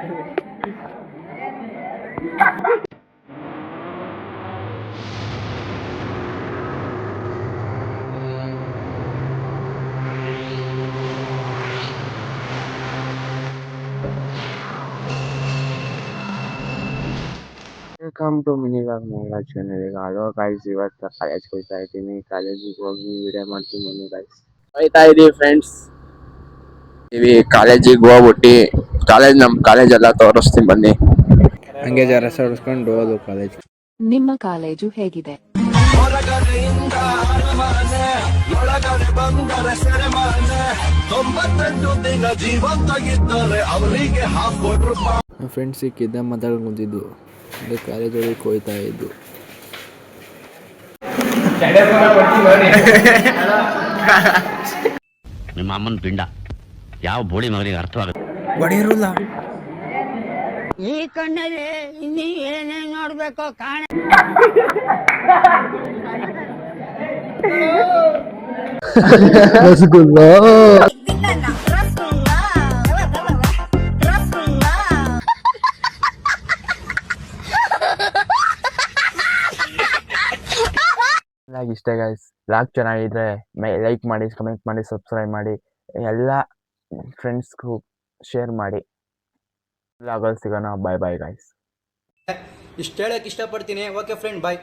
Welcome to minilog Mohanlal channel. ಈಗ hello guys, ಇವತ್ತು ಕಾಲೇಜ್ಗೆ ಹೋಗ್ತಾ ಇದ್ದೀನಿ. ಕಾಲೇಜಿಗೆ ಹೋಗಿ ವಿಡಿಯೋ ಮಾಡ್ತೀನಿ ಬನ್ನಿ ಗೈಸ್. ಹೋಗ್ತಾ ಇದೀವಿ ಫ್ರೆಂಡ್ಸ್. ಕಾಲೇಜಿಗೆ ಹೋಗ್ಬಿಟ್ಟು ನಮ್ಮ ಕಾಲೇಜ್ ಎಲ್ಲ ತೋರಿಸ್ತೀನಿ ಬನ್ನಿ. ಹಂಗೆ ಜರ ಸರಿಸ್ಕೊಂಡು ಹೋದು ಕಾಲೇಜ್. ನಿಮ್ಮ ಕಾಲೇಜು ಹೇಗಿದೆ? ಫ್ರೆಂಡ್ಸ್ ಸಿಕ್ಕಿದ್ದ ಮಾತಾಡ್ಕೊಂಡು ಕೂತಿದ್ದು. ಕಾಲೇಜ್ ಒಳಗೆ ಹೋಗ್ತಾ ಇದ್ದು. ನಿಮ್ಮ ಅಮ್ಮನ ಪಿಂಡ ಯಾವ ಬೋಳಿ ಮಗನಿಗೆ ಅರ್ಥವಾಗುತ್ತೆ. ಬಡಿರಲ್ಲ ಈ ಕಣ್ಣಲ್ಲಿ ಇನ್ನೀ ಏನೇನ್ ನೋಡ್ಬೇಕೋ ಕಾಣ. ರಸಗುಲ್ಲ ಇಷ್ಟ ಗೈಸ್. ಬ್ಲಾಗ್ ಚೆನ್ನಾಗಿದ್ರೆ ಲೈಕ್ ಮಾಡಿ, ಕಮೆಂಟ್ ಮಾಡಿ, ಸಬ್ಸ್ಕ್ರೈಬ್ ಮಾಡಿ, ಎಲ್ಲ ಫ್ರೆಂಡ್ಸ್ಗೂ ಶೇರ್ ಮಾಡಿ. ಬ್ಲಾಗಲ್ಲಿ ಸಿಗೋಣ. ಬಾಯ್ ಬಾಯ್ ಗೈಸ್. ಇಷ್ಟು ಹೇಳಕ್ಕೆ ಇಷ್ಟಪಡ್ತೀನಿ. ಓಕೆ ಫ್ರೆಂಡ್, ಬಾಯ್.